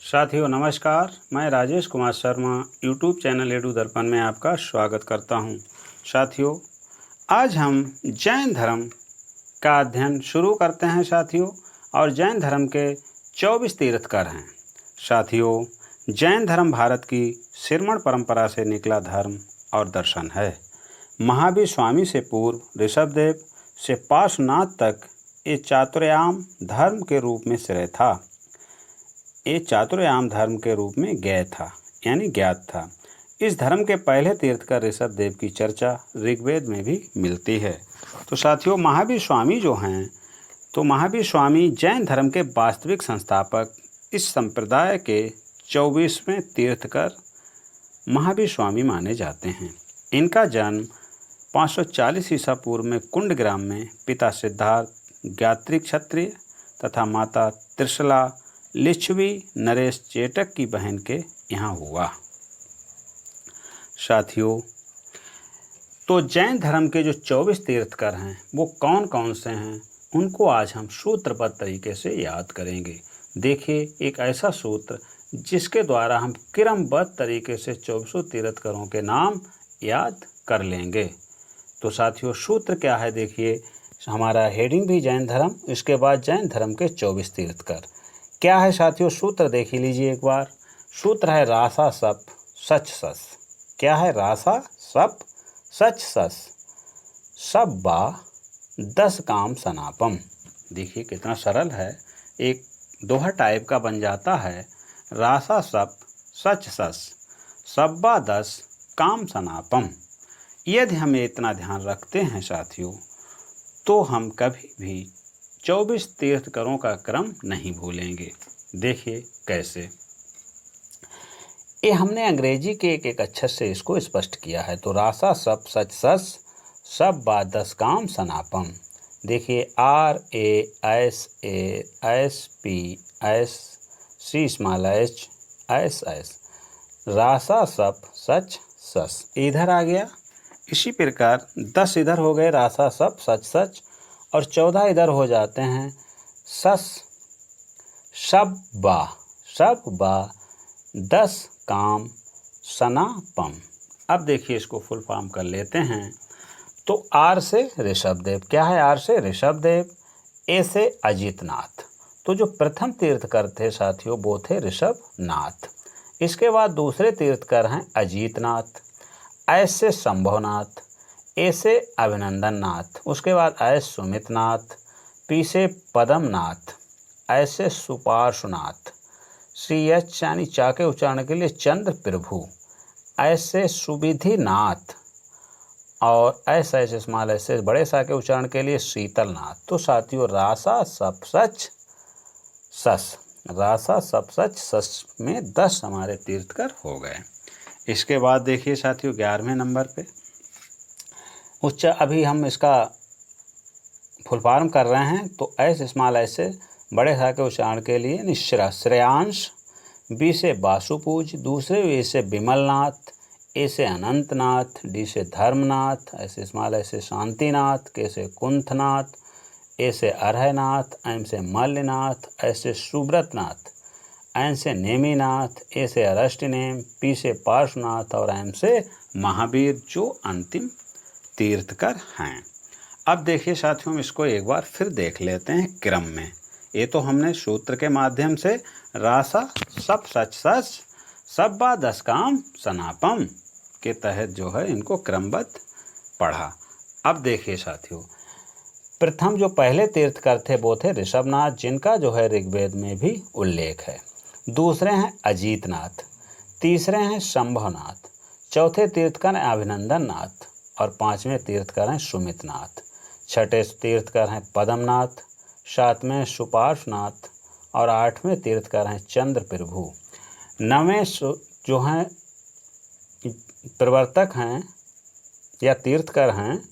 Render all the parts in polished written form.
साथियों नमस्कार, मैं Rajesh Kumar Sharma YouTube channel edu दर्पण में आपका स्वागत करता हूं। साथियों, आज हम जैन धर्म का अध्ययन शुरू करते हैं साथियों, और जैन धर्म के 24 तीर्थकर हैं। साथियों, जैन धर्म भारत की श्रमण परंपरा से निकला धर्म और दर्शन है। महावीर स्वामी से पूर्व ऋषभदेव से पार्श्वनाथ तक ये चातुर्याम धर्म के रूप में श्रेय था। ये चातुर्याम धर्म के रूप में ज्ञात था। इस धर्म के पहले तीर्थकर ऋषभदेव की चर्चा ऋग्वेद में भी मिलती है। तो साथियों, महावीर स्वामी जो हैं, तो महावीर स्वामी जैन धर्म के वास्तविक संस्थापक, इस संप्रदाय के 24वें तीर्थकर महावीर स्वामी माने जाते हैं। इनका जन्म 540 ईसा पूर्व में कुंडग्राम में पिता सिद्धार्थ गायत्री क्षत्रिय तथा माता त्रिशला लिच्छवी नरेश चेटक की बहन के यहाँ हुआ। साथियों, तो जैन धर्म के जो 24 तीर्थकर हैं वो कौन कौन से हैं, उनको आज हम सूत्रबद्ध तरीके से याद करेंगे। देखिए, एक ऐसा सूत्र जिसके द्वारा हम क्रमबद्ध तरीके से 24 तीर्थकरों के नाम याद कर लेंगे। तो साथियों, सूत्र क्या है? देखिए, हमारा हेडिंग भी जैन धर्म, इसके बाद जैन धर्म के 24 तीर्थकर। क्या है साथियों सूत्र? देख लीजिए एक बार। सूत्र है रासा सप सच सस। क्या है? रासा सप सच सस सब बा 10 काम सनापम। देखिए कितना सरल है, एक दोहा टाइप का बन जाता है। रासा सप सच सस सब्बा 10 काम सनापम। यदि हमें इतना ध्यान रखते हैं साथियों, तो हम कभी भी 24 तीर्थकरों का क्रम नहीं भूलेंगे। देखिए कैसे। ये हमने अंग्रेजी के एक अक्षर से इसको स्पष्ट किया है। तो रासा सब सच सस सब बा 10 काम सनापम। देखिए, RASPSCSS रासा सब सच सस इधर आ गया। इसी प्रकार 10 इधर हो गए, रासा सब सच सच, और 14 इधर हो जाते हैं, सस सब बा 10 काम सनापम। अब देखिए इसको फुल फॉर्म कर लेते हैं। तो आर से ऋषभदेव। क्या है? आर से ऋषभदेव, ए से अजितनाथ। तो जो प्रथम तीर्थकर थे साथियों वो थे ऋषभनाथ। इसके बाद दूसरे तीर्थकर हैं अजितनाथ। एस से संभवनाथ, ए से अभिनंदन नाथ, उसके बाद एस सुमितनाथ, पी से पदमनाथ, एस से सुपार्श्वनाथ, CH यानी चा के उच्चारण के लिए चंद्र प्रभु, एस से सुविधिनाथ, और एस स्मॉल एस से बड़े सा के उच्चारण के लिए शीतलनाथ। तो साथियों, रासा सब सच सस में 10 हमारे तीर्थकर हो गए। इसके बाद देखिए साथियों 11वें नंबर पे अभी हम इसका फुल फॉर्म कर रहे हैं। तो एस स्मॉल एस से बड़े सा के उच्चारण के लिए निश्रा श्रेयांश, बी से बासुपूज, दूसरे ए से विमलनाथ, ए से अनंतनाथ, डी से धर्मनाथ, एस स्मॉल एस से शांतिनाथ, के से कुंथनाथ, ए से अरहनाथ, एम से मल्लनाथ, एस से सुब्रतनाथ, एन से नेमीनाथ, ए से अरष्टनेम, पी से पार्श्वनाथ, और एम से महावीर, जो अंतिम तीर्थकर हैं। अब देखिए साथियों, हम इसको एक बार फिर देख लेते हैं क्रम में। ये तो हमने सूत्र के माध्यम से रासा सब सच सच सब्बा 10 काम सनापम के तहत जो है इनको क्रमबद्ध पढ़ा। अब देखिए साथियों, प्रथम जो पहले तीर्थकर थे वो थे ऋषभनाथ, जिनका जो है ऋग्वेद में भी उल्लेख है। दूसरे हैं अजितनाथ, तीसरे हैं संभवनाथ, चौथे तीर्थकर हैं अभिनंदन नाथ, और 5वें तीर्थकर हैं सुमितनाथ, छठे तीर्थकर हैं पदमनाथ, 7वें सुपार्श्वनाथ, और 8वें तीर्थकर हैं चंद्र प्रभु। 9वें जो हैं प्रवर्तक हैं या तीर्थकर हैं,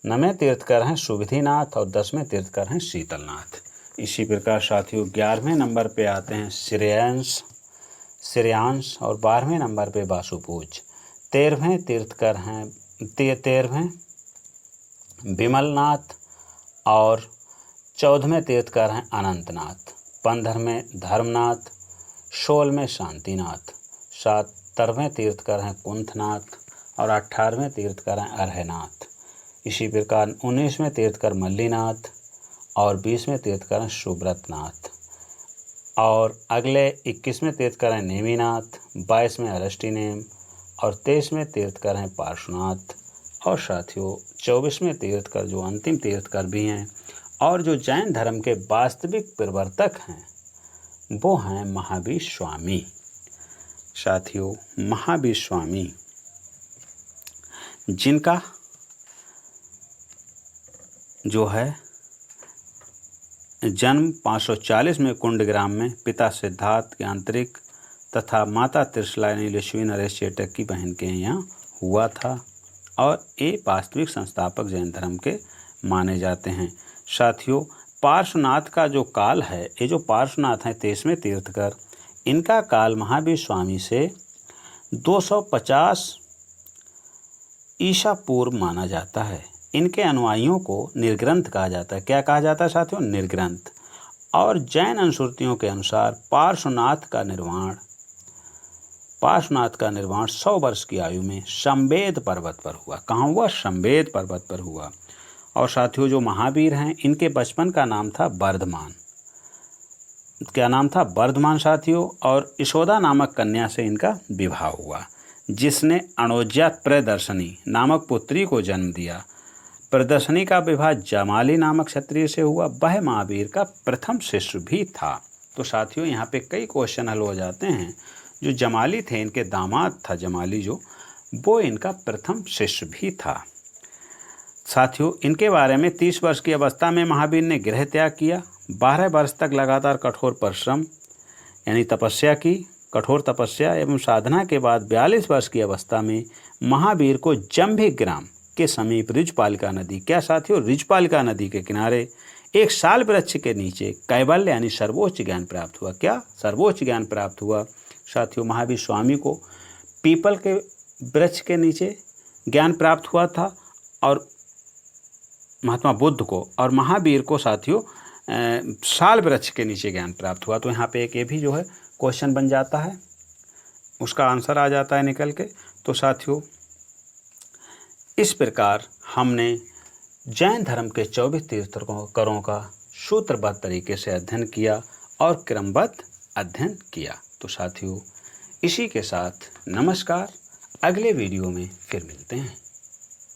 9वें तीर्थकर हैं सुविधिनाथ, और 10वें तीर्थकर हैं शीतलनाथ। इसी प्रकार साथियों 11वें नंबर पे आते हैं श्रेयांश, और 12वें नंबर पे बासुपूज। 13वें तीर्थकर हैं 13वें विमलनाथ, और 14वें तीर्थकर हैं अनंतनाथ। 15वें धर्मनाथ, 16वें शांतिनाथ, 17वें तीर्थकर हैं कुंथनाथ और 18वें तीर्थकर हैं अर्हनाथ। इसी प्रकार 19वें तीर्थकर मल्लीनाथ और 20वें तीर्थकर हैं सुब्रतनाथ और अगले 21वें तीर्थकर हैं नेमिनाथ, 22वें अरष्टिनेम और 23वें तीर्थकर हैं पार्श्वनाथ। और साथियों 24वें तीर्थकर जो अंतिम तीर्थकर भी हैं और जो जैन धर्म के वास्तविक प्रवर्तक हैं वो हैं महावीर स्वामी। साथियों महावीर स्वामी जिनका जो है जन्म 540 में कुंडग्राम में पिता सिद्धार्थ यांत्रिक तथा माता त्रिशला लक्ष्मी नरेश चेटक की बहन के यहाँ हुआ था और ये वास्तविक संस्थापक जैन धर्म के माने जाते हैं। साथियों पार्श्वनाथ का जो काल है, ये जो पार्श्वनाथ हैं 23वें तीर्थकर, इनका काल महावीर स्वामी से 250 ईसा पूर्व माना जाता है। इनके अनुयायियों को निर्ग्रंथ कहा जाता है। क्या कहा जाता है साथियों? निर्ग्रंथ। और जैन अनुश्रुतियों के अनुसार पार्श्वनाथ का निर्वाण 100 वर्ष की आयु में शंबेद पर्वत पर हुआ। कहाँ हुआ? शंबेद पर्वत पर हुआ। और साथियों जो महावीर हैं इनके बचपन का नाम था वर्धमान। क्या नाम था? वर्धमान साथियों। और यशोदा नामक कन्या से इनका विवाह हुआ जिसने अणोज्या प्रदर्शनी नामक पुत्री को जन्म दिया। प्रदर्शनी का विवाह जमाली नामक क्षत्रिय से हुआ। वह महावीर का प्रथम शिष्य भी था। तो साथियों यहाँ पे कई क्वेश्चन हल हो जाते हैं। जो जमाली थे इनके दामाद था जमाली जो, वो इनका प्रथम शिष्य भी था। साथियों इनके बारे में 30 वर्ष की अवस्था में महावीर ने गृह त्याग किया। 12 वर्ष तक लगातार कठोर परिश्रम यानी तपस्या की। कठोर तपस्या एवं साधना के बाद 42 वर्ष की अवस्था में महावीर को जंभिग्राम के समीप ऋजपालिका नदी, क्या साथियों? ऋजपालिका नदी के किनारे एक साल वृक्ष के नीचे कैवल्य यानी सर्वोच्च ज्ञान प्राप्त हुआ। क्या? सर्वोच्च ज्ञान प्राप्त हुआ। साथियों महावीर स्वामी को पीपल के वृक्ष के नीचे ज्ञान प्राप्त हुआ था और महात्मा बुद्ध को, और महावीर को साथियों साल वृक्ष के नीचे ज्ञान प्राप्त हुआ। तो यहाँ पे एक ये भी जो है क्वेश्चन बन जाता है, उसका आंसर आ जाता है निकल के। तो साथियों इस प्रकार हमने जैन धर्म के 24 तीर्थंकरों का सूत्रबद्ध तरीके से अध्ययन किया और क्रमबद्ध अध्ययन किया। तो साथियों इसी के साथ नमस्कार। अगले वीडियो में फिर मिलते हैं।